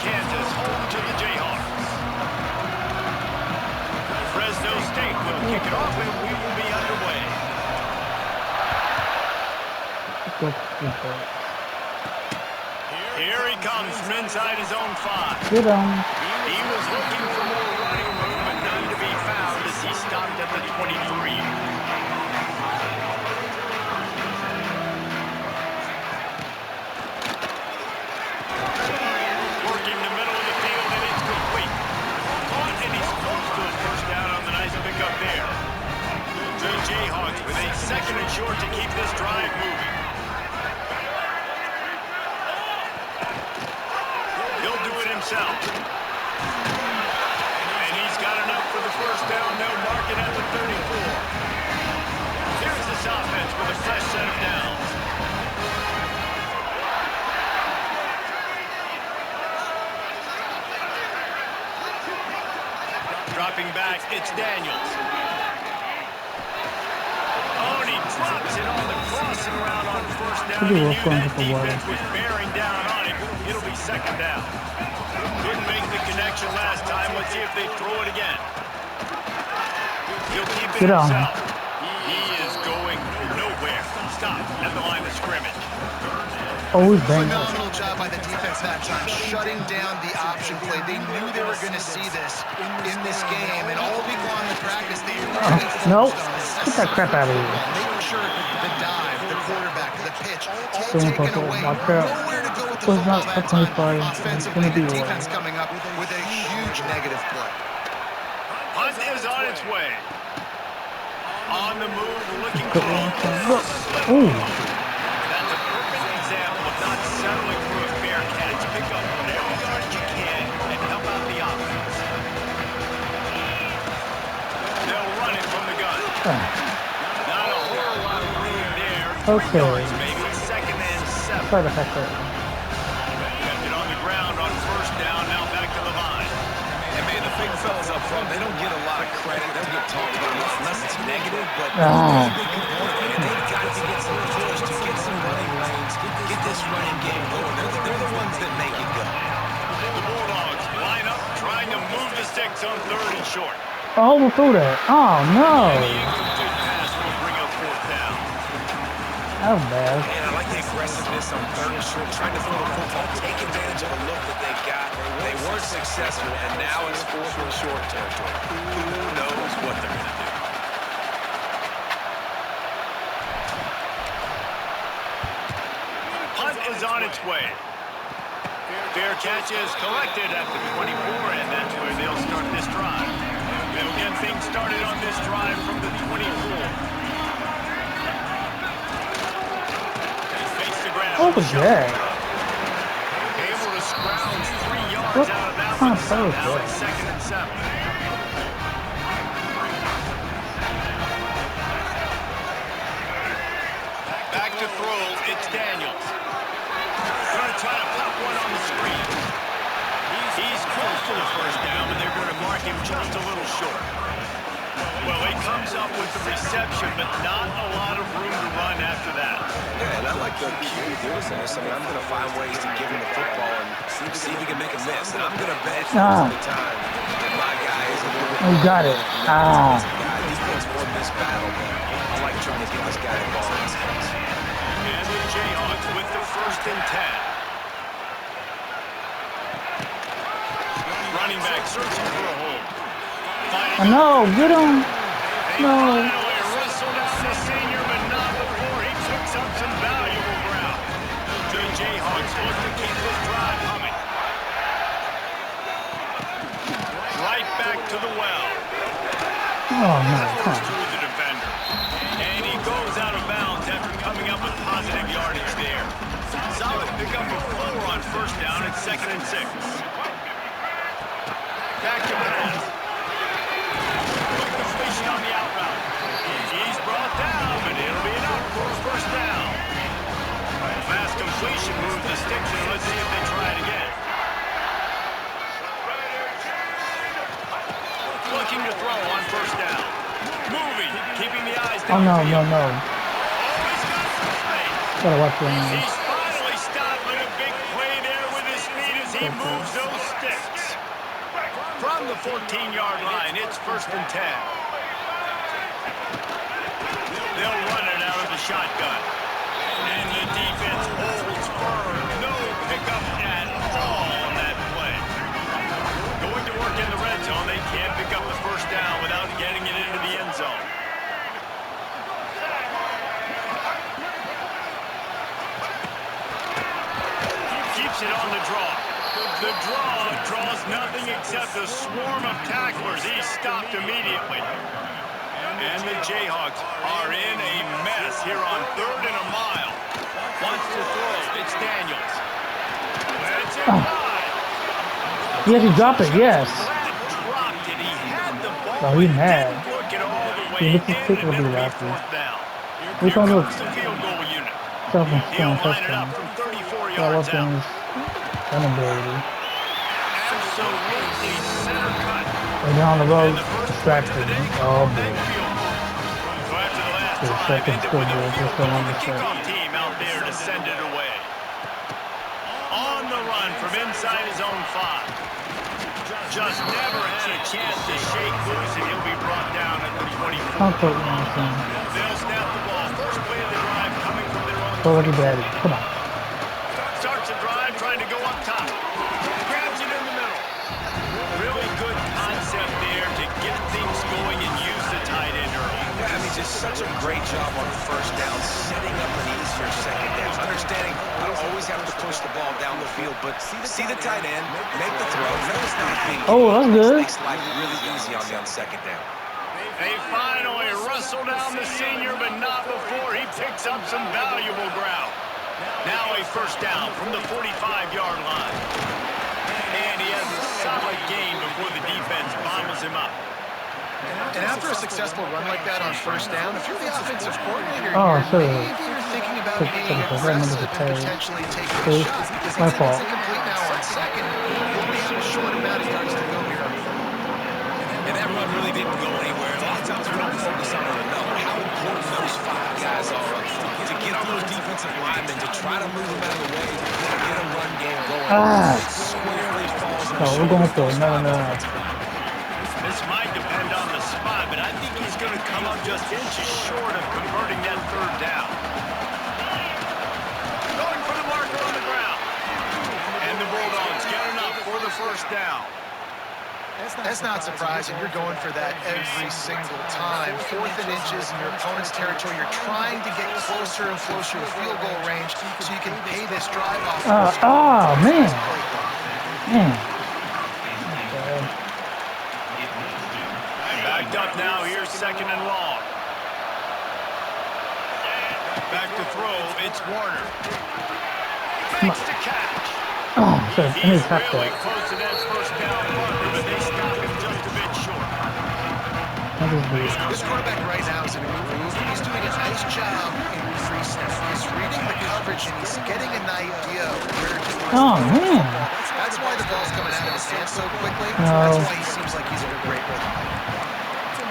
Kansas, home to the Jayhawks. Fresno State will kick it off, and we will be underway. Here he comes from inside his own 5. Get him. He was looking for more running room, but none to be found as he stopped at the 23. Working the middle of the field, and it's complete. Caught, and he's close to a first down on the nice pickup there. The Jayhawks with a 2nd and short to keep this drive moving. He'll do it himself. And he's got enough for the first down. They'll mark it at the 34. Here's this offense with a fresh set of downs. Dropping back, it's Daniels. Oh, and he drops it on the crossing route on first down. He knew that defense was bearing down on him. It'll be 2nd down. Couldn't make the connection last time. Let's see if they throw it again. He'll keep it himself. He is going nowhere. Stop at the line of scrimmage. Always bang. Phenomenal job by the defense that time, shutting down the option play. They knew they were going to see this in this game, and all week long in practice, they really Nope. focused Get on that crap out of here. making sure the dive, the quarterback, the pitch, all Don't taken put away. watch out. Nowhere to go with the Was football not that touching time. his body. Offensively, It's gonna the be defense coming up with a huge negative play. Hunt is on its way. On the move, looking for Ooh. That's a perfect example of not settling for a fair catch. Pick up whatever yardage you can and help out the offense. They'll run it from the gun. Not a whole lot of room there. 3 yards, maybe. 2nd and 7. Sorry to heck that. Kept it on the ground on first down. Now back to Levine. And man, the big fellas up front, they don't get a lot of credit. They don't get talked about unless it's negative, but Ah. it's a big component. And they've got to get some push to get some running lanes, get this running game going. They're the ones that make it go. The Bulldogs line up, trying to move the sticks on 3rd and short. Oh, we'll throw that. Oh, no. And the incomplete pass will bring up 4th down. That was bad. And I like the aggressiveness on 3rd and short, trying to throw the football, take advantage of the look that they've got. They weren't successful, and now it's 4th and short territory. Who knows what they're going to do? Hunt is on its way. Fair catch is collected at the 24, and that's where they'll start this drive. They'll get things started on this drive from the 24. Face the ground. What was that? Able to scrounge 3 yards What out of that kind one. of throw is Now that? it's 2nd and 7. Back to throw, it's Daniels. Going to try to pop one on the screen. He's close to the first down, and they're going to mark him just a little short. Well, he comes up with the reception, but not a lot of room to run after that. Yeah, and I like the QB doing this. I mean, I'm going to find ways to give him the football and see if he can make a miss. And I'm going to bet most of the time that my guy is a little bit Oh, got it. Ah. Defense won this battle, but I like trying to get this guy involved in this case. And the Jayhawks with the 1st and 10. Running back searching for a hole. Oh, no, get him. No. Finally wrestled out the senior, but not before he picks up some valuable ground. The Jayhawks look to keep this drive humming. Right back to the well. Oh, no. First through the defender. And he goes out of bounds after coming up with positive yardage there. Solid pickup of 4 on first down at 2nd and 6. Back to pass. Quick completion on the out route. He's brought down, but it'll be enough for a first down. Fast completion moves the sticks, and let's see if they try it again. Looking to throw on first down. Moving, keeping the eyes Oh, down. no, no, no. He's got some space. Gotta watch him. He's finally stopped with a big play there with his feet as he moves those From the 14-yard line, it's 1st and 10. They'll run it out of the shotgun. And the defense holds firm. No pickup at all on that play. Going to work in the red zone. They can't pick up the 1st down without getting it into the end zone. Keeps it on the draw. The draw draws nothing except a swarm of tacklers. He's stopped immediately. And the Jayhawks are in a mess here on 3rd and a mile. Wants to throw. It's Daniels. That's it high. Yes, he dropped it, yes. Dropped it. He had the ball. Oh, he mad. Didn't look it all the way He looks in, particularly and it'll be laughing. 4th down. We Here don't look. comes the field goal unit. He'll He'll line it touchdown. up from 34 Yeah, yards what's in out. his running ability. Absolutely center cut. And down the road, And the first distracted. point of the day Oh, comes on boy. that field goal. So after the last The drive second ended field with a goal, field just the goal, one the to kickoff team out there to send it away. On the run from inside his own 5. Just never had a chance to shake loose, and he'll be brought down at the 24. Comfort Johnson. They'll snap the ball. First play of the drive coming from their own. Go like a daddy. Come on. Starts the drive, trying to go up top. Grabs it in the middle. Really good concept there to get things going and use the tight end early. Yeah, I mean, just such a great job on 1st down, setting up an easier 2nd down. Understanding I don't always have to push the ball down the field, but see the tight end, make the throw. No, it's not being. Oh, that's good. Makes life really easy on 2nd down. They finally wrestle down the senior, but not before he picks up some valuable ground. Now a 1st down from the 45-yard line. And he has a solid gain before the defense bobbles him up. And after a successful run like that on 1st down, if you're the offensive coordinator, Oh, maybe you're thinking about being aggressive and potentially taking a shot, because My even if fault. it's incomplete now on 2nd, you only have a short amount of yards to go here. And that run really didn't go anywhere. A lot of times we don't focus on it enough, but how important those 5 guys are to get on those defensive linemen, to try to move them out of the way, get a run game going. Ah. It squarely falls in No, we're going for it. No. This might depend on the spot, but I think he's going to come up just inches short of converting that 3rd down. Going for the marker on the ground. And the Bulldogs get enough for the 1st down. That's not surprising. You're going for that every single time. 4th and inches in your opponent's territory. You're trying to get closer and closer to field goal range so you can pay this drive off. Man. Backed up now. Here's 2nd and long. Back to throw. It's Warner. Makes the catch. Oh, so in He's his half really back. close to that 1st down marker, but they stop him just a bit short. That is weird. This quarterback right now is in a groove. He's doing a nice job in pre-snap. He's reading the coverage and he's getting an idea of where he wants Oh, to throw the man. ball. That's why the ball's coming out of his hands so quickly. No. That's why he seems like he's in a great rhythm.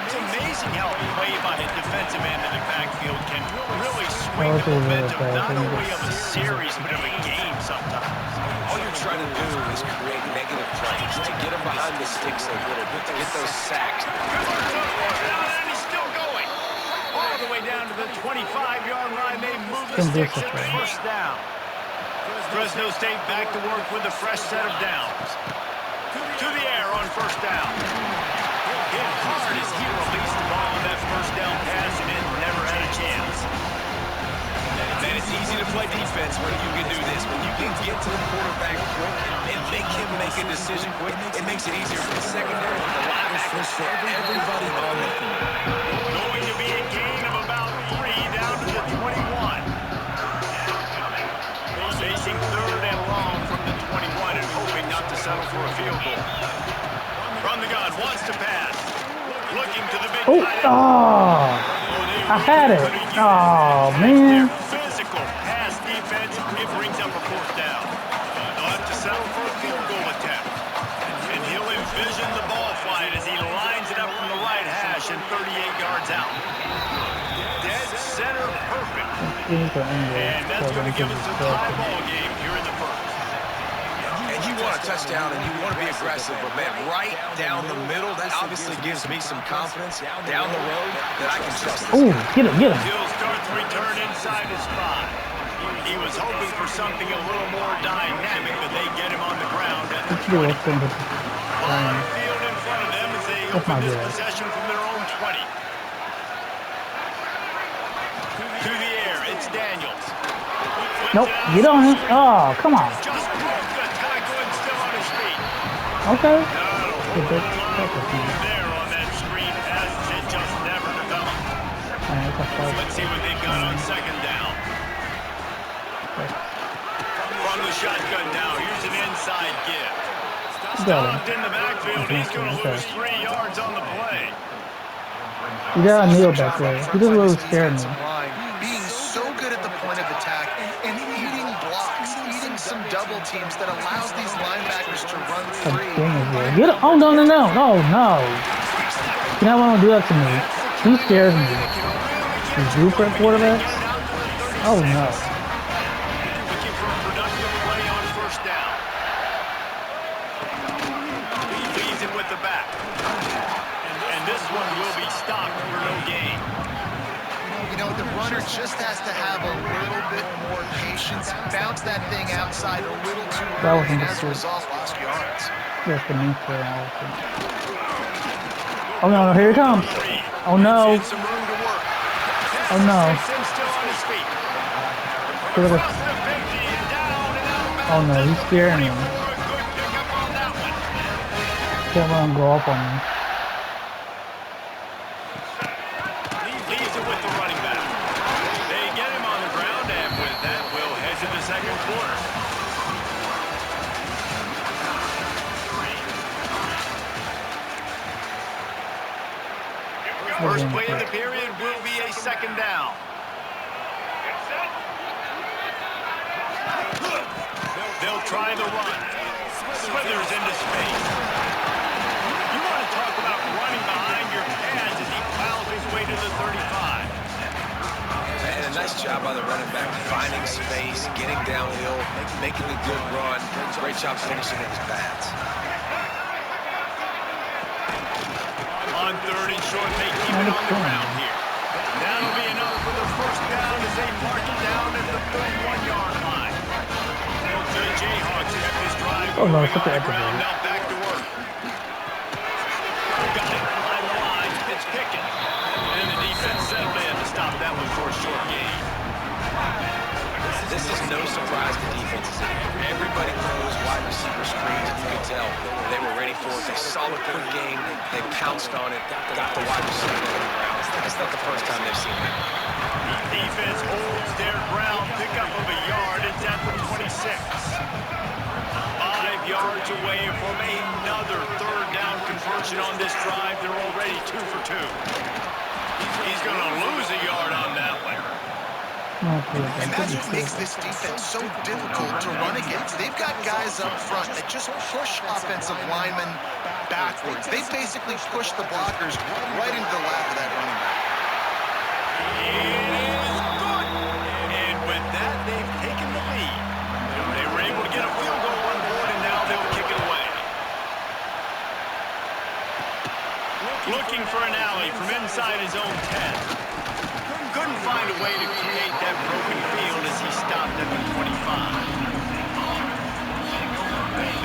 It's amazing how a play by a defensive end in the backfield can really swing Oh, the momentum, okay. not only of a series, but of a game sometimes. All you're trying to do is create negative plays, to get them behind the sticks a little bit, to get those sacks. And he's still going. All the way down to the 25-yard line. They move the sticks in the 1st down. Fresno State back to work with a fresh set of downs. To the air on 1st down. Hit hard as he released the ball on that 1st down pass and it never had a chance. Man, it's easy to play defense when you can do this. When you can get to the quarterback quick and make him make a decision quick, it makes it easier for the secondary, for the linebackers, for everybody on the field. Going to be a gain of about 3 down to the 21. Facing 3rd and long from the 21 and hoping not to settle for a field goal. From the gun, wants to pass. Looking to the big tight end. I had it. Oh, man. Physical pass defense. It brings up a 4th down. They'll have to settle for a field goal attempt. And he'll envision the ball flight as he lines it up from the right hash and 38 yards out. Dead center perfect. And that's going to give us a tie ball game here in the 1st. And you want to a touchdown and you want to be aggressive, but, man, right down the middle, that obviously gives me some confidence down the road that I can trust this Ooh, guy. get him, get him. Hill starts to return inside his 5. He was hoping for something a little more dynamic, but they get him on the ground at the 20. Let's do it. On field in front of them as they That's open not this good. possession from their own 20. To the air, it's Daniels. Nope, get on him. Oh, come on. Just broke the tackle and still on his feet. Okay. No, there on that screen as it just never developed. Let's see what they've got on second down. From the shotgun now, here's an inside give. Stopped in the backfield. He's going to lose 3 yards on the play. You got a kneel back there. He just really scared me. Being so good at the point of attack and eating blocks, eating some double teams that allows these linebackers to run free. Get him. Oh, no, no, no. No, no. You don't want to do that to me. He scares me. Is you for a quarterback? Oh, no. Looking for a productive play on first down. He leads it with the back. And this one will be stopped for no gain. You know, the runner just has to have a little bit more patience, bounce that thing outside a little too early, and as a result, lost yards. Yes, the knee for Oh, no, no, here he comes. Oh, no. Some room to work. Oh, no. Simpson still on his feet. Look at Across the 50 and down and out of bounds. Oh, no, he's scaring me. A good pickup on that one. Can't let him go up on me. Leaves it with the running back. They get him on the ground, and with that, we'll head to the second quarter. First play of the period will be a second down. They'll try the run. Smithers into space. You want to talk about running behind your pads as he plows his way to the 35. And a nice job by the running back, finding space, getting downhill, making a good run. Great job finishing in his pads. On third and short, they keep it on the ground here. That'll be enough for the first down as they mark it down at the 31-yard line. The Jayhawks kept this drive Oh, no, going put the on the echo ground. in. Now back to work. Got it behind the line. It's Pickett. And the defense settled in to stop that one for a short gain. This is no surprise to defenses. Everybody knows wide receiver screens, and you can tell they were ready for it. They saw the quick game, they pounced on it, got the wide receiver on the ground. It's not the first time they've seen that. Defense holds their ground. Pickup of a yard. It's at the 26. 5 yards away from another third down conversion on this drive. They're already 2 for 2. He's going to lose a yard on that one. And that's what makes this defense so difficult to run against. They've got guys up front that just push offensive linemen backwards. They basically push the blockers right into the lap of that running back. It is good. And with that, they've taken the lead. They were able to get a field goal on board, and now they'll kick it away. Looking for an alley from inside his own 10. Couldn't find a way to create that broken field as he stopped at the 25.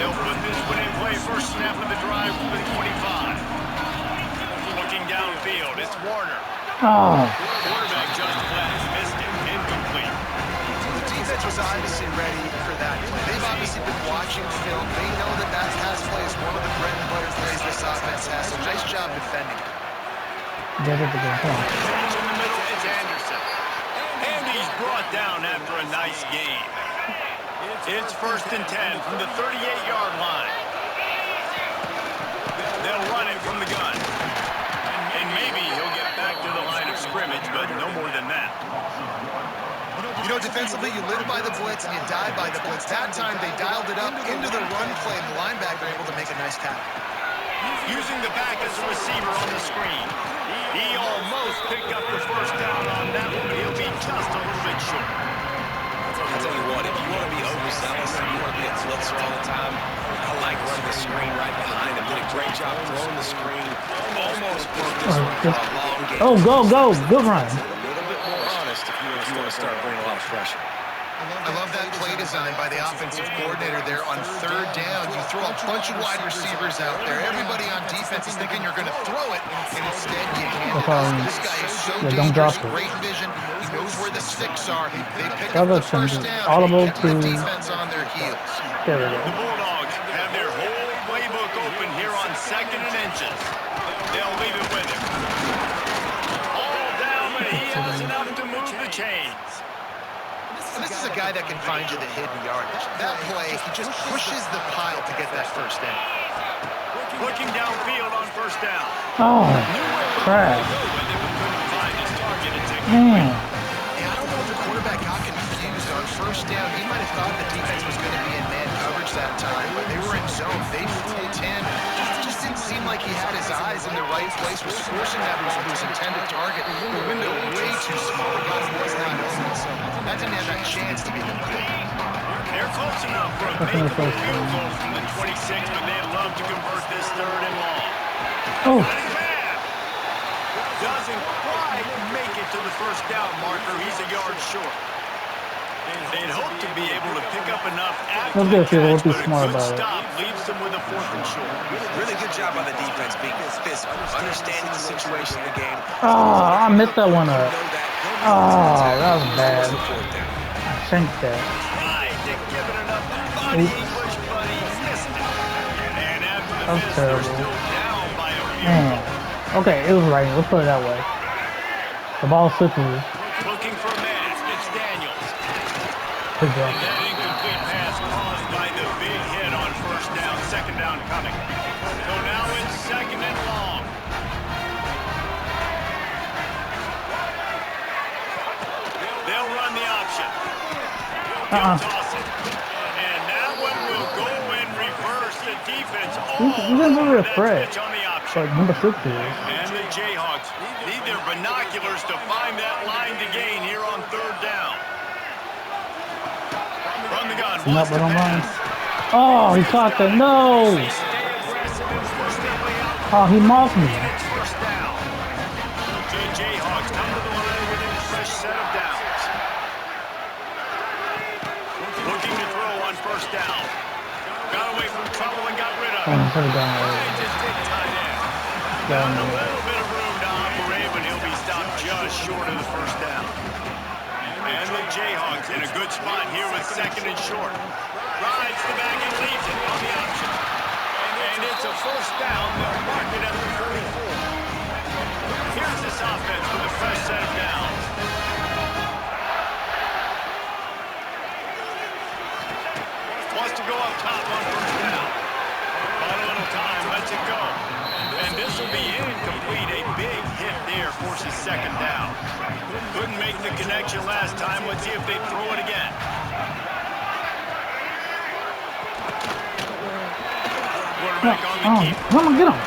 They'll put this one in play. First snap of the drive from the 25. Looking downfield, it's Warner. Oh. Quarterback just missed it. Incomplete. The defense was obviously ready for that play. They've obviously been watching film. They know that pass play is one of the bread and butter plays this offense has. So nice job defending it. Come on. In the middle, it's Anderson. And he's brought down after a nice game. It's first and 10 from the 38-yard line. They'll run it from the gun. And maybe he'll get back to the line of scrimmage, but no more than that. You know, defensively, you live by the blitz and you die by the blitz. That time, they dialed it up into the run play, and the linebacker able to make a nice tackle. Using the back as a receiver on the screen. He almost picked up the first down on that one, but he'll be just a little bit short. I'll tell you what, if you want to be overzealous and you want to be a blitzer all the time, I like running the screen right behind him. Did a great job throwing the screen. Almost broke this one for a long game. Oh, go. Good run. A little bit more honest if you want to start bringing a lot of pressure. I love that play design by the offensive coordinator there on third down. You throw a bunch of wide receivers out there. Everybody on defense is thinking you're going to throw it, and instead you hand it off. This guy is so dangerous, great vision. He knows where the sticks are. They pick up the first down and keep the defense on their heels. There we go. The Bulldogs have their whole playbook open here on 2nd and inches. They'll leave it with him. All down, but he has enough to move the chains. And this is a guy that can find you the hidden yardage. That play, he just pushes the pile to get that first down. Looking downfield on first down. Oh, crap. Man. Yeah, I don't know if the quarterback got confused on first down. He might have thought the defense was going to be in man coverage that time, but they were in zone. They flew 10. Just didn't seem like he had his eyes in the right place, was forcing that his intended target. The window way too small. The guy was not open, so that didn't have that chance to be complete. They're close enough for a make-a-field goal from the 26, but they'd love to convert this 3rd and long. Oh. Doesn't quite make it to the first down marker. He's a yard short. They'd hope to be able to pick up enough after the catch, but a good stop leaves them with a 4th and short. Really good job on the defense being understanding the situation in the game. Oh, I missed that one up. Oh, that was bad. I think that. Right, they give it enough body English, but he missed it. And after the miss, they're still down by a few. Man. Okay, it was right. Let's put it that way. The ball slippery. Looking for a man. It's Daniels. Good job. And that incomplete pass caused by the big hit on first down. 2nd down coming. So now it's 2nd and long. They'll run the option. He'll toss it. And that one will go in reverse. The defense He's never a threat. on the option. But number 6 is. And the Jayhawks need their binoculars to find that line to gain here on 3rd down. Run the gun. Not but online. Oh, he caught the no. Oh, he mocked me. First down. Jayhawks come to the line with a fresh set of downs. Looking to throw on first down. Got away from trouble and got rid of it. Put it down there. Just take tight end. Down A there. little bit of room to operate, but he'll be stopped just short of the first down. And the Jayhawks in a good spot here with 2nd and short. Rides the back and leaves it on the option. And it's a first down. They'll mark it at the 44. Here's this offense with a fresh set of downs. Wants to go up top on first down. But a little time, lets it go. And this will be incomplete. A big hit there forces 2nd down. Couldn't make the connection last time. Let's see if they throw it again. Quarterback on the keep. Come on, get him.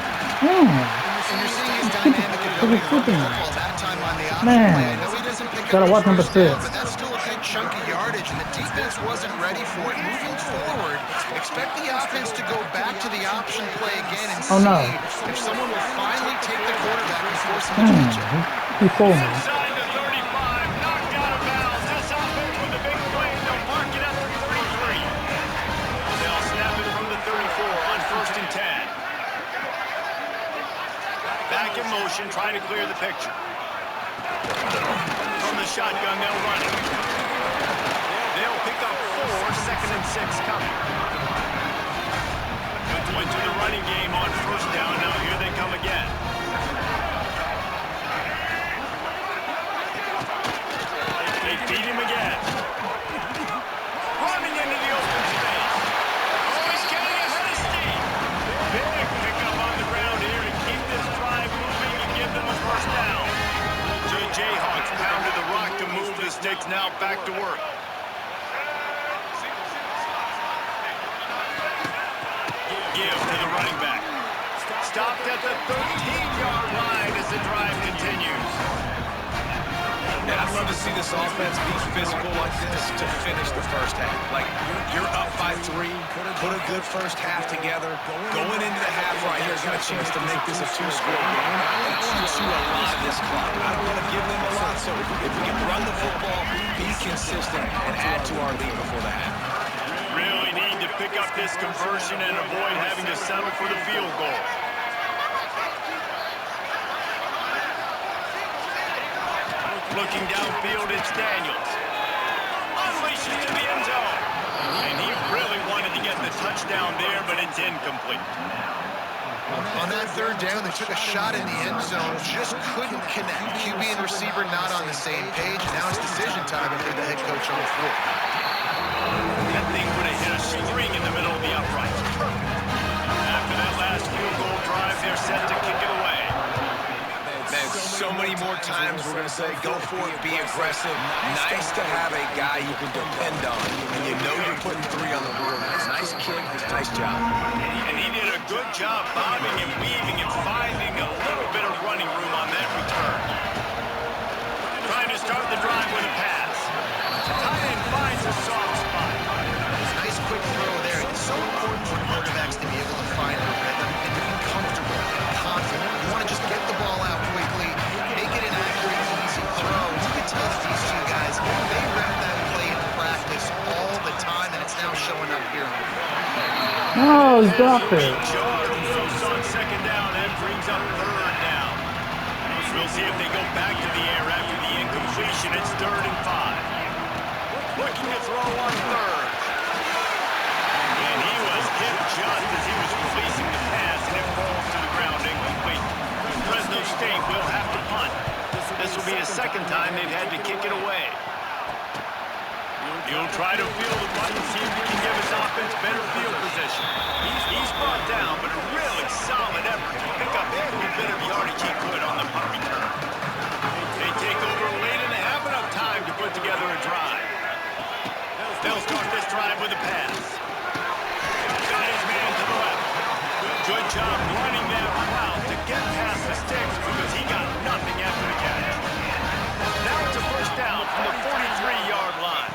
Man. And you're seeing his dynamic ability to run the ball that time on the option Man. play. I know he doesn't pick Gotta up watch number first down, 6. but that's still a big chunk of yardage, and the defense wasn't ready for it. Moving forward, expect the offense to go back to the option play again and Oh, no. see if someone will finally take the quarterback and force him to reach it. He fooled me. Inside the 35, knocked out of bounds. This offense with a big play. They'll mark it at the 33. They'll snap it from the 34 on 1st and 10. Back in motion, trying to clear the picture. From the shotgun, they'll run it. They'll pick up 4, 2nd and 6 coming. Went to the running game on first down. Now here they come again. They beat him again. Running into the open space. Oh, he's getting ahead of steam. Big pickup on the ground here to keep this drive moving and give them a first down. So the Jayhawks pounded the rock to move the sticks. Now back to work. Give to the running back. Stopped at the 13-yard line as the drive continues. And I'd love to see this offense be physical like this to finish the first half. Like, you're up by 3, put a good first half together. Going into the half right here, got a chance to make this a 2-score game. And I want to chew a lot of this clock. I don't want to give them a lot, so if we can run the football, be consistent, and add to our lead before the half. Really need to pick up this conversion and avoid having to settle for the field goal. Looking downfield, it's Daniels. Unleashes to the end zone. And he really wanted to get the touchdown there, but it's incomplete. On that third down, they took a shot in the end zone, just couldn't connect. QB and receiver not on the same page. Now it's decision time if you're the head coach on the floor. That thing would have hit a string in the middle of the upright. After that last field goal drive, they're set to kick it away. Man, so many more times we're going to say, go for it, be aggressive. Nice to have a guy you can depend on, and you know you're putting 3 on the board. Nice kick, nice job. And he did a good job bobbing and weaving and finding a little bit of running room on that return. Trying to start the drive with a pass. Tight end finds a soft spot. Nice quick throw there. It's so important for quarterbacks to be able to find a rhythm and to be comfortable and confident. You want to just get the ball out quickly, make it an accurate, easy throw. You can tell that these 2 guys, they rep that play in practice all the time, and it's now showing up here. Oh, he's dropped it. On second down, that brings up third down. We'll see if they go back to the air after the incompletion. It's 3rd and 5. Looking to throw on 3rd. And he was hit just as he was releasing the pass, and it falls to the ground incomplete. Fresno State will have to punt. This will be the 2nd time they've had to kick it away. He'll try to field the punt and see if he can give his offense better field position. He's brought down, but a really solid effort to pick up every bit of yardage he could on the punt return. They take over late in the half, enough time to put together a drive. They'll start this drive with a pass. Got his man to the left. Good job running that route to get past the sticks because he got nothing after the catch. Now it's a first down from the 43-yard line.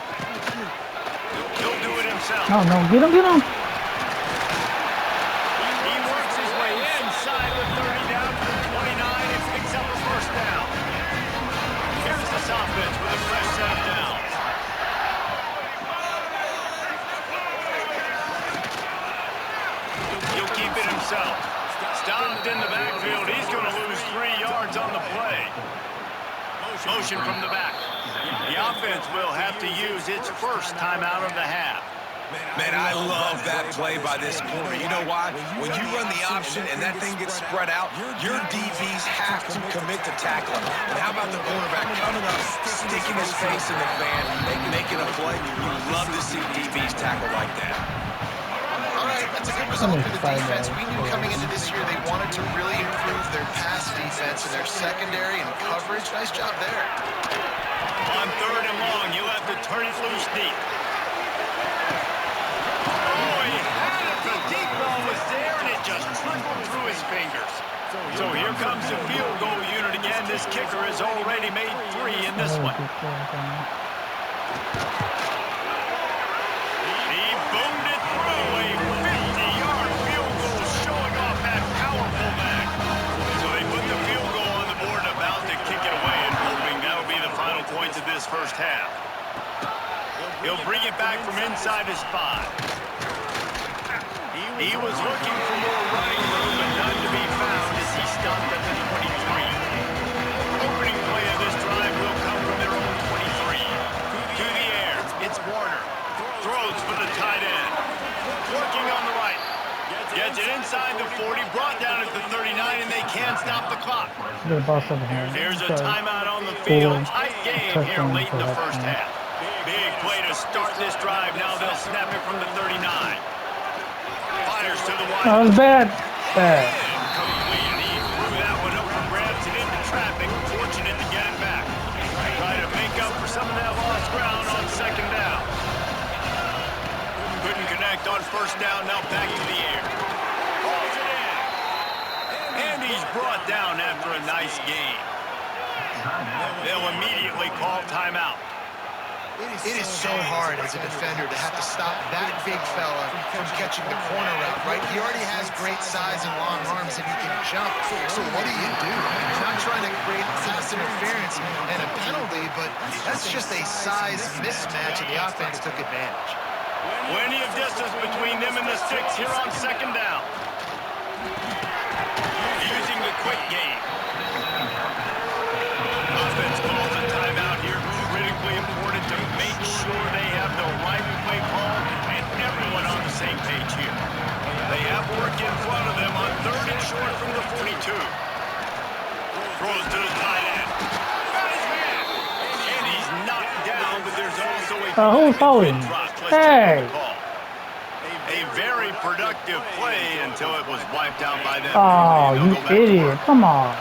He'll do it himself. Oh, no. Get him, get him. He works his way inside the 30 down to the 29 and picks up a first down. Here's this offense with a fresh set of downs. He'll keep it himself. Stopped in the backfield. He's going to lose 3 yards on the play. Motion from the back. The offense will have to use its first timeout of the half. Man, I love that play by this corner. You know why? When you run the option and that thing gets spread out, your DBs have to commit to tackling. And how about the cornerback coming up, sticking his face in the fan, making a play? You love to see DBs tackle like that. All right, that's a good result for the defense. We knew coming into this year they wanted to really improve their pass defense and their secondary and coverage. Nice job there. On 3rd and long, you'll have to turn it loose deep. Oh, he had it. The deep ball was there, and it just trickled through his fingers. So here comes the field goal unit again. This kicker has already made 3 in this one. He boomed it through a 50-yard field goal, showing off that powerful back. So they put the field goal on the board and about to kick it away, and hoping that'll be the final points of this first half. He'll bring it back from inside his 5. He was looking for more running room, but none to be found as he stopped at the 23. Opening play of this drive will come from their own 23. To the air, it's Warner. Throws for the tight end. Working on the right. Gets it inside the 40, brought down at the 39, and they can't stop the clock. There's a timeout on the field. Tight game here late in the first half. Big play to start this drive. Now they'll snap it from the 39. Fires to the wide. That was bad. Bad. Complete. He threw that one up for grabs and into traffic. Fortunate to get it back. Try to make up for some of that lost ground on 2nd down. Couldn't connect on 1st down. Now back to the air. Holds it in. And he's brought down after a nice game. They'll immediately call timeout. It is so hard as a defender to have to stop that big fella from catching the corner route, right? He already has great size and long arms and he can jump. So what do? You're not trying to create pass interference and a penalty, but that's just a size mismatch, and the offense took advantage. Plenty of distance between them and the sticks here on second down. Using the quick game. Offense calls a timeout here. Critically important to make sure they have the right play call and everyone on the same page here. They have work in front of them on 3rd and short from the 42. Throws to the tight end. And he's knocked down, but there's also a who's holding? Hey! A very productive play until it was wiped out by them. Oh, you idiot. Come on.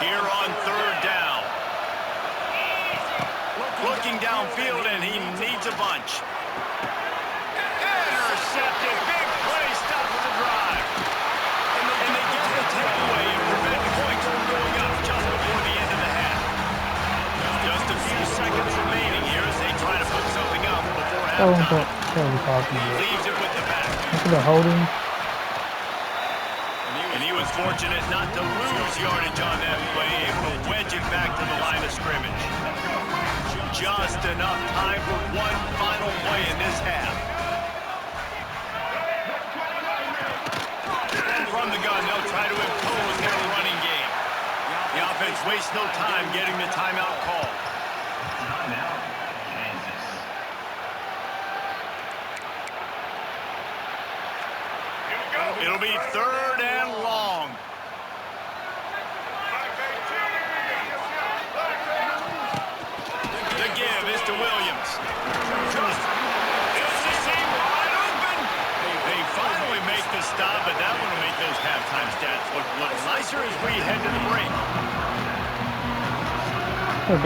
Here on 3rd down. Looking downfield, and he needs a bunch. Intercepted. Big play stops the drive. And they get the takeaway and prevent points from going up just before the end of the half. Just a few seconds remaining here as they try to put something up before halftime. Leaves it with the back. Look at the holding. And he was fortunate not to lose yardage on that play, able to wedge it back to the line of scrimmage. Just enough time for one final play in this half. From the gun, they'll try to impose their running game. The offense wastes no time getting the timeout called. It'll be 3rd and long. The give is to Williams. It's the seam wide open. They finally make the stop, but that one will make those halftime stats look a little nicer as we head to the break. And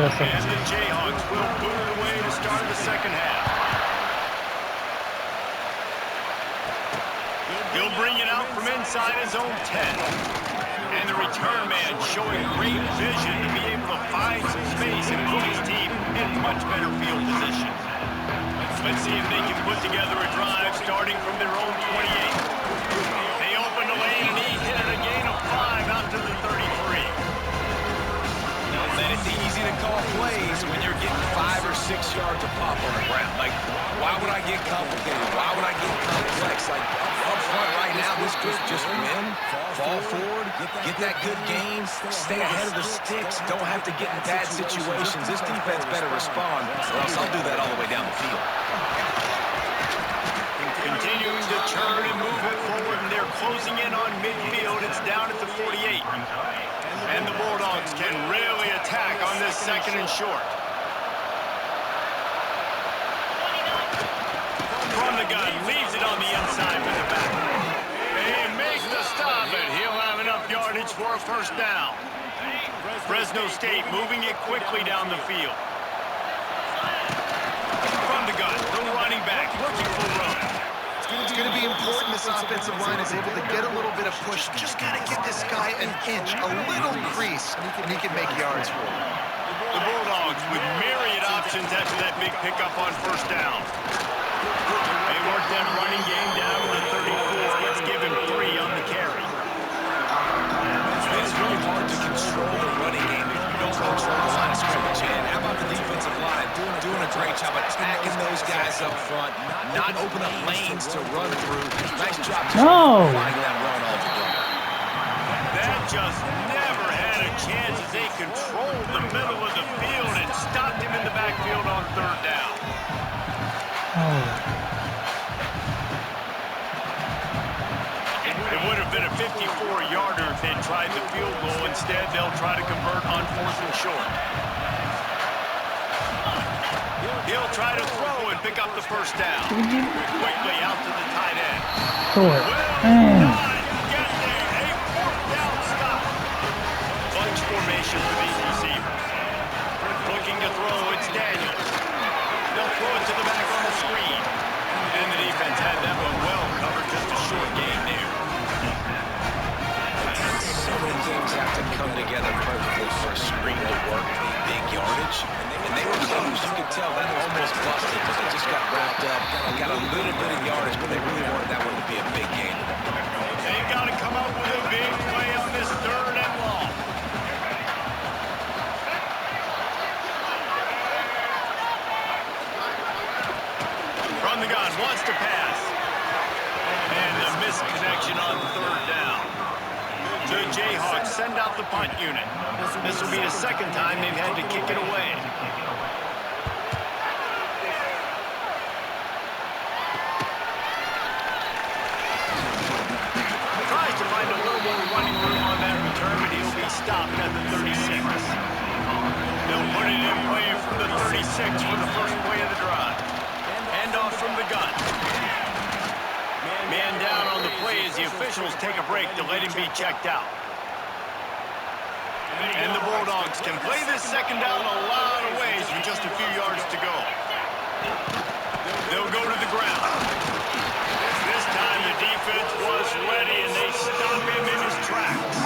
the Jayhawks will boot it away to start the second half. He'll bring it out from inside his own 10. And the return man showing great vision to be able to find some space and put his team in much better field position. Let's see if they can put together a drive starting from their own 28. They open the lane and he hit it a gain of 5 out to the 33. Man, it's easy to call plays when you're getting 5 or 6 yards of pop on the ground. Like, why would I get complicated? Why would I get complex? Like, up front right now, this could just win, fall forward, get that good game, stay ahead of the sticks, don't have to get in bad situations. This defense better respond, or else I'll do that all the way down the field. Continuing to turn and move it forward, and they're closing in on midfield. It's down at the 48. And the Bulldogs can really attack on this 2nd and short. From the gun, leaves it on the inside with the back. And makes the stop, and he'll have enough yardage for a 1st down. Fresno State moving it quickly down the field. From the gun, the running back looking for run. It's going to be important this offensive line is able to get a little bit of push. Just got to get this guy an inch, a little crease, and he can make yards for him. The Bulldogs with myriad options after that big pickup on 1st down. They work that running game down to the 34. Let's give him 3 on the carry. It's really hard to control the running game if you don't control the line of scrimmage. And how about the defensive line doing a great job attacking those guys up front, not opening up lanes to run through. Nice job finding that run altogether. That just never had a chance as they controlled the middle of the field and stopped him in the backfield on 3rd down. It would have been a 54-yarder if they'd tried the field goal. Instead, they'll try to convert on 4th and short. He'll try to throw and pick up the 1st down. Quickly out to the tight end. Well done. Get there. A 4th down stop. Bunch formation for these receivers. Looking to throw, it's Daniels. They'll throw it to the back on the screen. And the defense had that one well covered. Just a short game there. So many things have to come together perfectly for a screen to work, big yardage, and they were close. You could tell that almost busted because they just got wrapped up, got a little bit of yardage, but they really wanted that one to be a big gain. They've got to come up with a big play on this 3rd and long. From the gun, wants to pass. And a misconnection on 3rd down. The Jayhawks send out the punt unit. This will be the 2nd time they've had to kick it away. Tries to find a little more running room on that return, but he'll be stopped at the 36. They'll put it in play from the 36 for the first play of the drive. Handoff from the gun. Man down on the play as the officials take a break to let him be checked out. And the Bulldogs can play this 2nd down a lot of ways with just a few yards to go. They'll go to the ground. This time the defense was ready and they stop him in his tracks.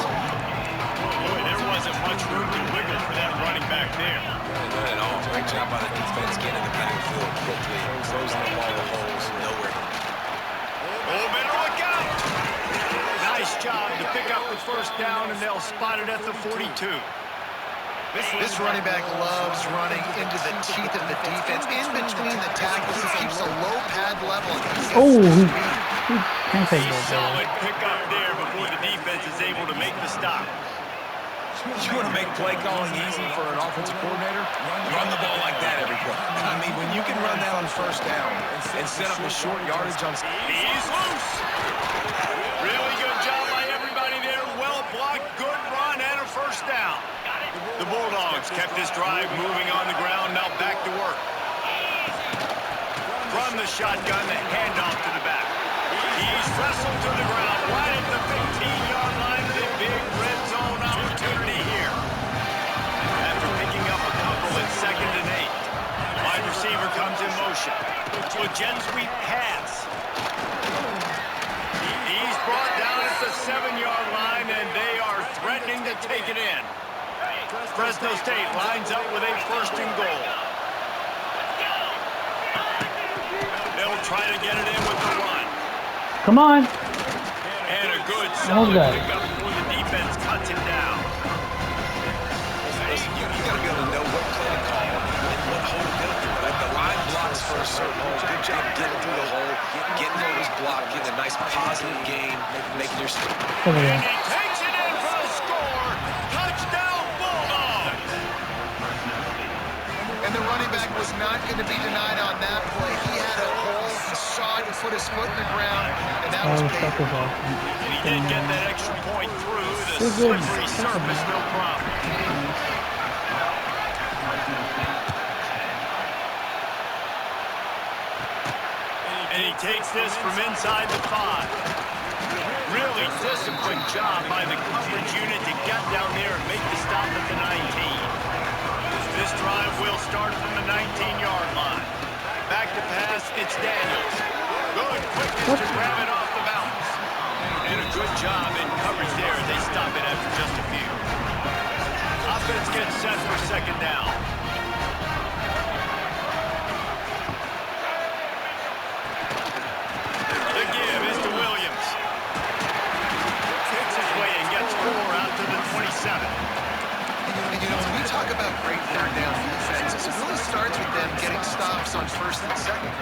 Boy, there wasn't much room to wiggle for that running back there. Not at all. Great job by the defense getting the backfield quickly, closing the ball with holes nowhere. Oh, better look out! Nice job to pick up the 1st down, and they'll spot it at the 42. This running back loves running into the teeth of the defense, in between the tackles. He keeps a low pad level. Oh, he can't take A that. solid pickup there before the defense is able to make the stop. You want to make play calling easy for an offensive coordinator? Run the ball like that every play. I mean, when you can run that on 1st down and set up a short yardage on... He's loose. Really good job by everybody there. Well blocked, good run, and a 1st down. The Bulldogs kept this drive moving on the ground, now back to work. From the shotgun, the handoff to the back. He's wrestled to the ground right at the 15-yard line with a big red zone opportunity here. After picking up a couple at 2nd and 8, wide receiver comes in motion. To a jet sweep pass. He's brought down at the 7-yard line, and they are threatening to take it in. Fresno State lines up with a 1st and goal. They'll try to get it in with the run. Come on. And a good solid pickup before the defense cuts him down. Listen, you got to be able to know what play to call and what hole to go through. Like the line blocks for a certain hole. Good job getting through the hole, getting through this block, getting a nice positive gain, making your... And he takes it in for a score. Touchdown, Bulldogs. And the running back was not going to be denied on that play. He had a hole. He saw it and put his foot in the ground, and that was big. And he did get that extra point through the slippery surface, no problem. And he takes this from inside the 5. Really disciplined job by the coverage unit to get down there and make the stop at the 19. This drive will start from the 19-yard line. Back to pass, it's Daniels. Good quickness to grab it off the bounce. And a good job in coverage there. They stop it after just a few. Offense gets set for 2nd down. The give is to Williams. Takes his way and gets 4 out to the 27. And, you know, when we talk about great 3rd down defenses, it really starts with them getting stops on 1st and 2nd.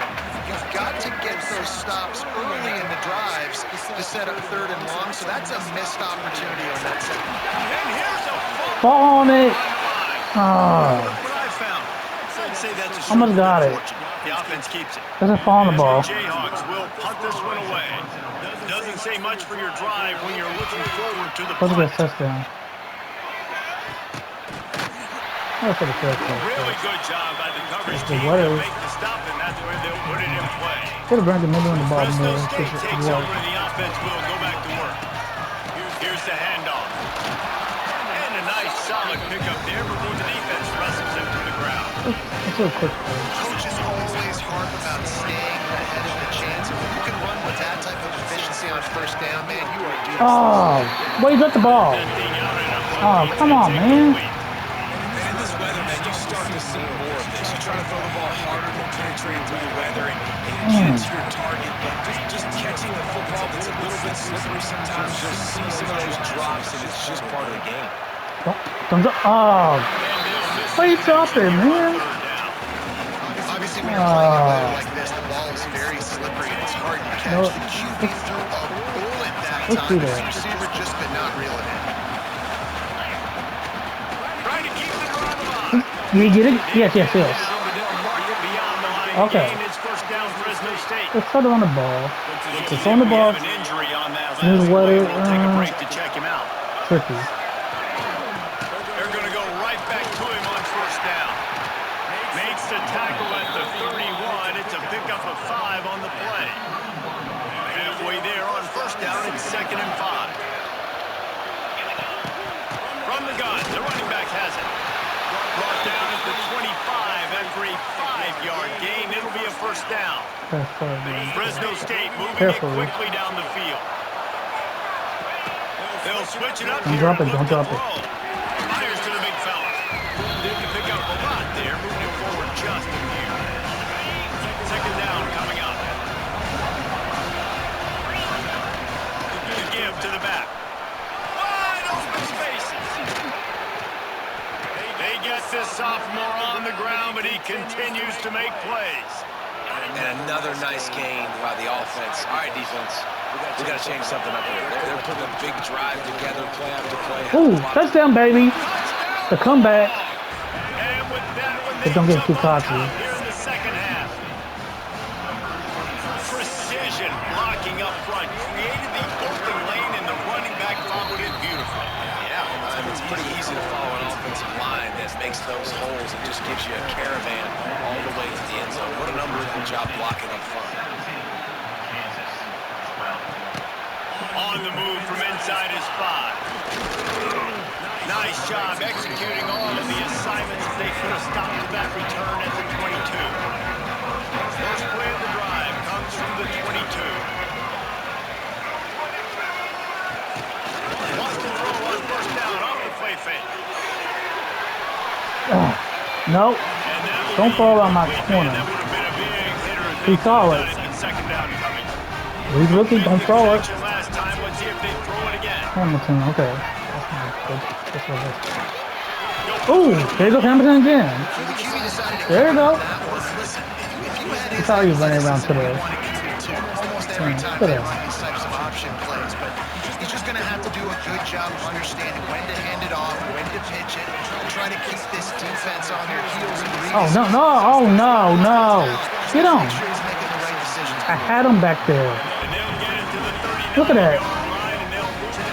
You've got to get those stops early in the drives to set up 3rd and long, so that's a missed opportunity on that 2nd. And here's a Fall on it. What I found, I'd say that's a Almost got it. The offense keeps it. Doesn't fall on the ball. Jayhawks will punt this one away. Doesn't say much for your drive when you're looking forward to the Let's punt. get touchdown. For the first one. Really good job by the coverage The team weather. to make the stop, and that's where they'll put it in play. Could have burned the middle on the ball Fresno more. State takes over, and the offense will go back to work. Here's the handoff. And a nice solid pickup there before the defense wrestles him to the ground. It's a quick play. Coaches always harp about staying ahead of the chance. If you can run with that type of efficiency on 1st down, man, you are doing Oh, well, you got the ball. That thing out in a Oh, come on, man. And for your weather and get to your target, but just catching the football that's a little bit slippery sometimes, you'll see some of those drops, and it's just part of the game. Thumbs up. Oh, why you drop it, man? Obviously, when you're playing a weather like this, the ball is very slippery and it's hard to catch. No. The QB threw a bullet that Let's do time. His that. receiver just could not reel it in. Trying to keep the drive alive. You get it? Yes, yes, yes. Beyond the line. Okay. Gain is first down, Fresno State. Let's put it on the ball. Looks It's as on the if we ball. have an injury on that This is last what play. it, We'll take a break to check him out. Tricky. They're going to go right back to him on first down. Makes the tackle at the 31. It's a pickup of 5 on the play. Halfway there on first down. It's 2nd and 5. From the gun, the running back has it. Brought down at the 25 after a 5-yard gain. It'll be a first down. Fresno State moving it quickly down the field. They'll switch it up Don't here. drop it, and don't look to drop it. throw. Fires to the big fella. Didn't pick up a lot there, moving it forward just a few. 2nd down coming up. To give to the back. Wide open spaces. They get this sophomore on the ground, but he continues to make plays. And another nice gain by the offense. All right, defense, we got to change something up here. They're putting a big drive together, play after play. Ooh, touchdown, baby. The comeback. And with that one, But don't get too cocky. Here in the second half. Precision blocking up front. Created the open lane, and the running back followed it beautifully. Yeah, it's pretty easy to follow an offensive line that makes those holes and just gives you a caravan all the way to the end zone. What an unbelievable job blocking up front. On the move from inside his 5. Nice job executing all of the assignments. They could have stopped that return at the 22. First play of the drive comes from the 22. Wants to throw on first down off the play fake. No. Don't fall on my corner. That would have been a big hitter. He saw it. Second down coming. He's looking, don't throw it. Last time, let's see if they throw it again. Hamilton, okay. That's not good. That's not good. Ooh, there goes Hamilton again. There you go. That's how he's running around today. Almost every time they run these types of option plays, but he's just going to have to do a good job of understanding when to hand it off, when to pitch it, and try to keep this defense on their heels and read. Oh, no, no, oh, no, no. Get on. Make sure he's making the right decisions. I had him back there. Look at that.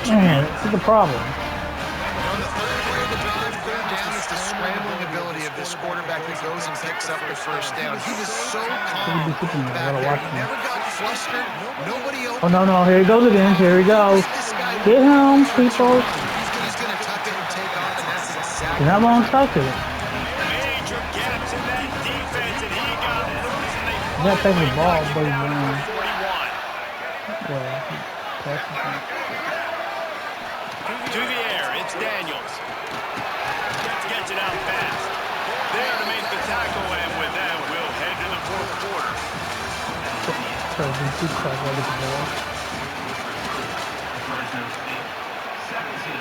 Man, this is the problem. On the third play of the drive, third down is the scrambling ability of this quarterback that goes and picks up the first down. He was so calm back there. He never got flustered. Nobody opened. Oh, no, no, here he goes again. Here he goes. Get him, people. He's going to tuck it and take off, and that's exactly. You're not going to touch it. Major gaps in that defense, and he got loose, and they You got to take the ball, but he's running. 41. To the air, it's Daniels. Gets it out fast. There to make the tackle, and with that, we'll head to the fourth quarter.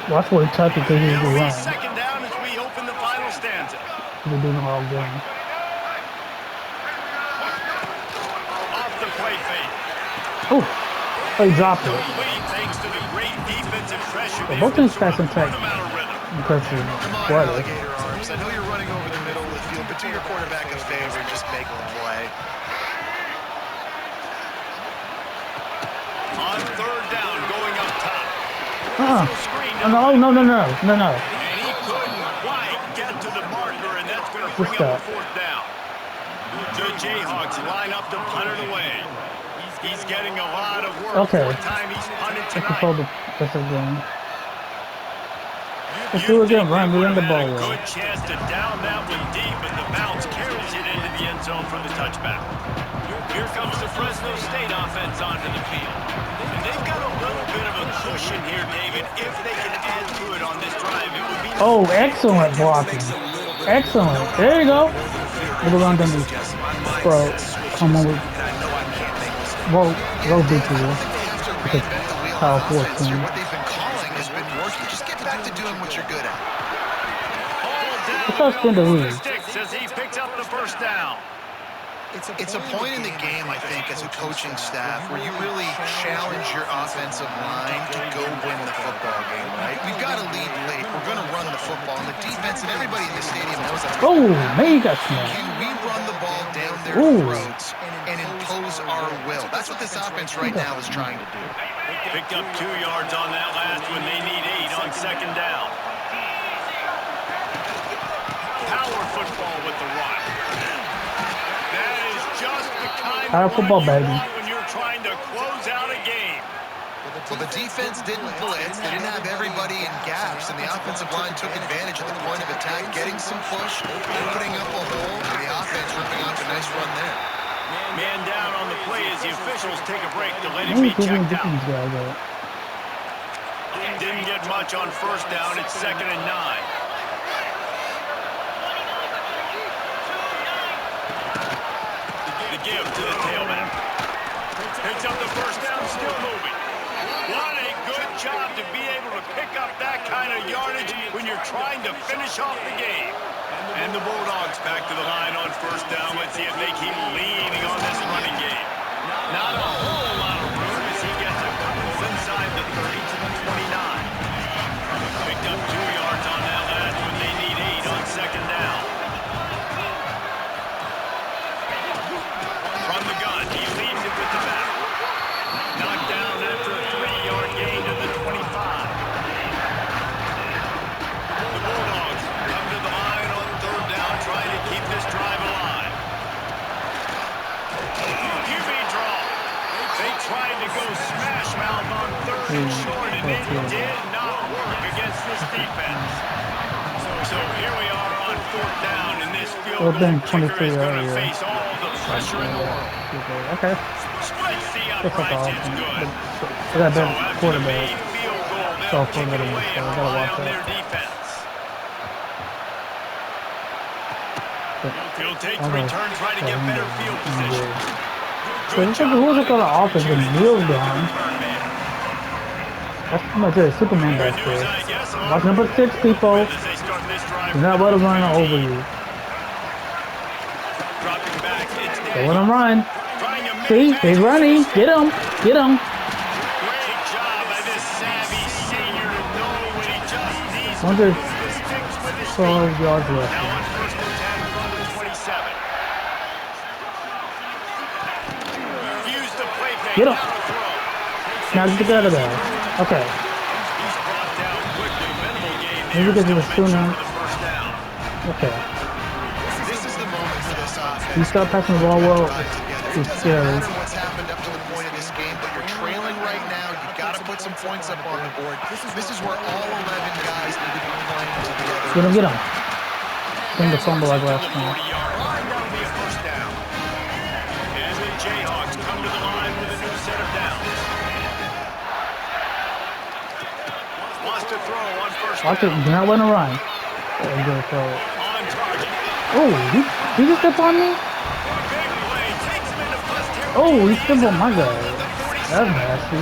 Watch where he touches because he's the run. Second down as we open the final stanza. We're doing it all game. Off the play fake. Oh, he dropped it. Complete thanks to the great defensive pressure. Well, both these guys can take because of Come on, weather. alligator arms. I know you're running over the middle of the field, but do your quarterback a favor. Just make the play. On third down, going up top. No, no, no, no, no, no. And he couldn't quite get to the marker, and that's going to bring up a fourth down. The Jayhawks line up to punt it away. He's getting a lot of work. Okay. Fourth time he's punted I control tonight. the rest of the game. Let's do it again, Ryan. We're in the ball. Good chance to down that one deep, and the bounce carries it into the end zone for the touchback. Here comes the Fresno State offense onto the field. And they've got a little bit of a cushion here, David. If they can add to it on this drive, it would be... Oh, excellent blocking. Excellent. There you go. Little underneath. Bro. come over. and I know I can't make mistakes. Roll beat I you. don't think they have to Because reinvent the wheel Kyle on offense here. 14. What they've been calling has been working. Just get back to doing what you're good at. All down What's the our spin to middle with the lose? sticks as he picks up the first down. It's a point in the game, I think, as a coaching staff, where you really challenge your offensive line to go win the football game, right? We've got a lead plate. We're going to run the football. And the defense and everybody in the stadium knows that's Oh, what's gonna happen. man, you got smacked. Can we run the ball down their Ooh. throats and impose our will? That's what this offense right now is trying to do. Picked up 2 yards on that last one. They need 8 on second down. Power football with the rock. That is just the kind Power of football, run you baby. want when you're trying to close out a game. Well, the defense didn't blitz. They didn't have everybody in gaps, and the offensive line took advantage at the point of attack, getting some push, opening up a hole, and the offense ripping off a nice run there. Man down on the play as the officials take a break to let him Maybe be people checked get out. these guys out. Didn't get much on first down. It's 2nd and 9. The give to the tailback. Picks up the first down, still moving. What a good job to be able to pick up that kind of yardage when you're trying to finish off the game. And the Bulldogs back to the line on first down. Let's see if they keep leaning on this running game. Not a whole lot of room as he gets a couple inside the 30 to the 29. Picked up 2 yards on that last one. They need 8 on second down. From the gun, he leaves it with the back. Knocked down after a 3-yard gain to the 25. The Bulldogs come to the line on third down, trying to keep this drive alive. QB draw. They tried to go smash mouth on third and short, and it did not work against this defense. So here we are on fourth down, and this field goal kicker is going to face all the pressure in the world. Okay. Splits the That's like uprights, all. it's good. They got So better after the quarterback. main field goal, So they'll for kick it them, away so and I gotta rely watch on that. their defense. He'll take the Okay. return, try to get better field position. So this is who's like on the offense with kneels down. That's how much is Superman back there. Watch number 6, people. As they start this drive, Do not let him run over you. dropping back, it's Don't let him run. trying to See, make he's running. Get him. Get him. great job by this savvy senior to know when he just needs to Wonder- move the sticks with his 12 feet. yards left. Now on first and 10 from the 27. Views the play fake. Get him. Now to throw. Now get out of there. Okay. He's brought down quickly. Minimal gain Maybe there. because he Still was too mentioned now. for the first down. Okay. This is the moment for this offense. You start passing the ball well. Drive together. It It's doesn't scary. matter what's happened up to the point of this game, but you're trailing right now. You've got to put some points up on the board. This is where all 11 guys need to be playing together. Get him. Get him. Bring the fumble like last time. 40-yard line. That'll be a first down. And the Jayhawks come to the line with a new set of downs. Wants to throw on first Watch it. down. Do not let him run. Yeah, he's gonna throw it. On target. Oh, he just step on me? Big play. Takes him into first territory. Oh, he stepped on my guy. The 47. That's nasty.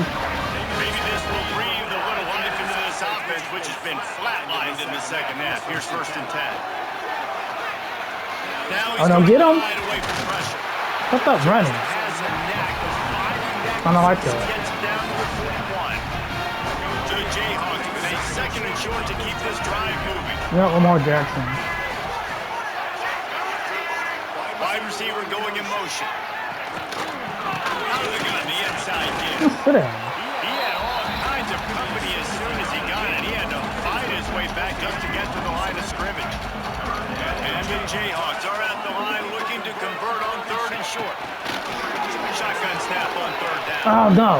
Maybe this will breathe a little life into this offense, which has been flatlined in the second half. Here's first and 10. Now he's Oh, no, going get to him. hide away from pressure. Stop that running. Has a knack of finding that I don't like distance, that. gets down to the 41. To the Jayhawks with a second and short to keep this drive moving. You know, Lamar Jackson. Wide receiver going in motion. Out of the gun, the inside give. Sit down. He had all kinds of company as soon as he got it. He had to fight his way back just to get to the line of scrimmage. And the Jayhawks are at the line looking to convert on third and short. Shotgun snap on third down. Oh, no.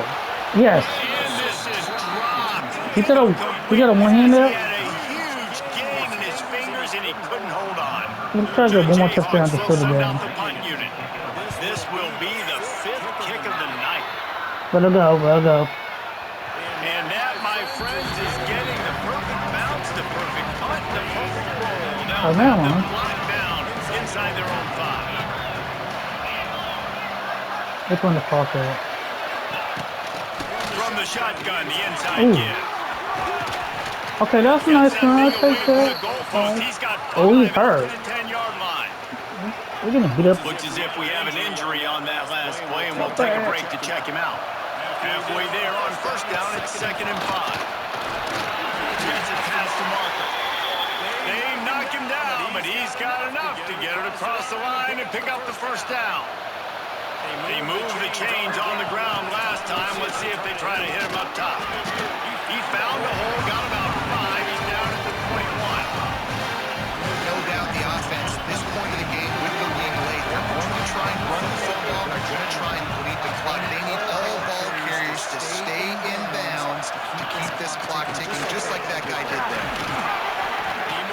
Yes. And this is dropped. He got a one hand He up. had a huge gain in his fingers and he couldn't hold on. Let's try to get one more touchdown to Jayhawks will fill the send game. out the punt unit. This will be the 5th kick of the night. Let it go. Let it go. And that, my friends, is getting the perfect bounce, the perfect punt, the perfect roll. Now Oh, now, have them huh? locked down inside their own 5. Which one to fuck it? From the shotgun, the inside Ooh. give. Okay, that's a nice one. I'll take that. He's got Oh, he's 5 hurt. at the 10-yard line. We're gonna beat up. Looks as if we have an injury on that last play, and we'll take a break to check him out. Halfway there on first down, it's 2nd and 5. Gets it past the marker. They knock him down, but he's got enough to get it across the line and pick up the first down. They moved the chains on the ground last time. Let's see if they try to hit him up top. He found the hole, got about 5. He's down at the 21. No doubt the offense, at this point of the game, with the lead late, they're going to try and run the football. They're going to try and bleed the clock. They need all ball carriers to stay in bounds to keep this clock ticking, just like that guy did there.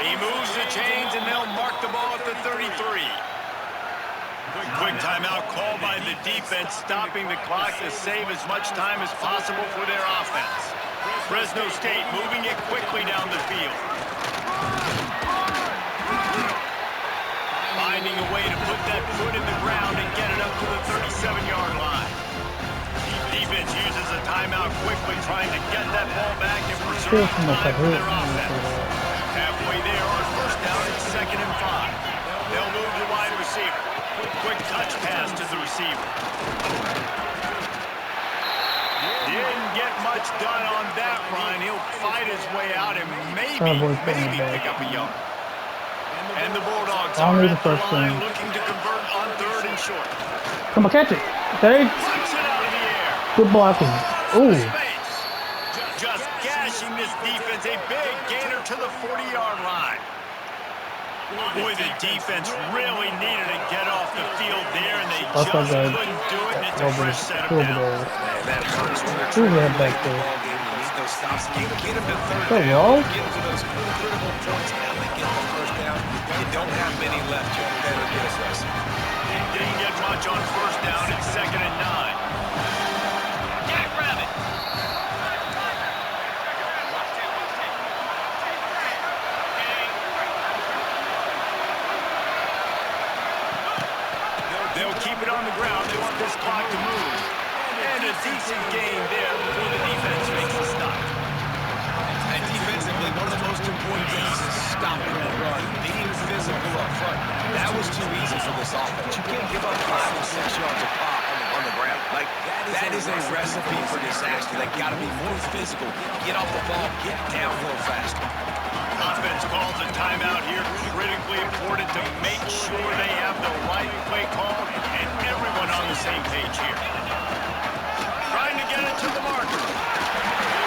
He moves the chains, and they'll mark the ball at the 33. Quick timeout called by the defense, stopping the clock to save as much time as possible for their offense. Fresno State moving it quickly down the field. Finding a way to put that foot in the ground and get it up to the 37-yard line. Defense uses a timeout quickly, trying to get that ball back and preserve time for their offense. Halfway there on first down, it's 2nd and 5. They'll move the wide receiver. Quick touch pass to the receiver. Didn't get much done on that run. He'll fight his way out and maybe pick up a yard. And the Bulldogs are at the line looking to convert on 3rd and short. Come on, catch it. Okay. Flips it out of the air. Good blocking. Ooh. Just gashing this defense. A big gainer to the 40-yard line. Boy, the defense really needed to get off the field there, and they just couldn't do it, and it's a fresh set of downs. That hurts when they're Who's trying that to back make the there? ball game. You need those stops. Get them to 3rd Go, down. Wall. Get them to those critical points. Now they get the 1st down. You don't have many left. You better get us rest. Didn't get much on first down. It's 2nd and 9. Jackrabbit. They'll keep it on the ground. They want this clock to move. And a decent gain there before the defense makes a stop. And defensively, one of the most important things is stopping the run, being physical up front. That was too easy for this offense. You can't give up 5 or 6 yards of pop on the ground. Like, that is a recipe for disaster. They got to be more physical, get off the ball, get downhill faster. Offense calls a timeout here. Critically important to make sure they have the right play call and everyone on the same page here. Trying to get it to the marker.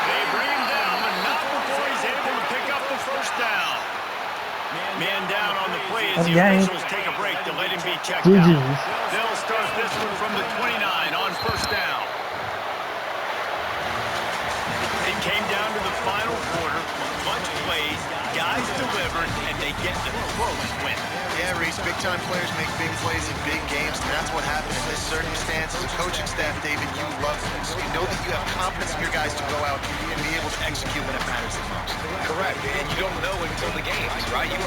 They bring him down, but not before he's able to pick up the first down. Man down on the play as the officials take a break to let him be checked out. They'll start this one from the 29 on first down. It came down to the final quarter. Bunch of plays, guys delivered, and they get the close win. Yeah, Reese, big-time players make big plays in big games, and that's what happened in this circumstance. As a coaching staff, David, you love this. You know that you have confidence in your guys to go out and be able to execute when it matters the most. Correct. And you don't know until the game, right? You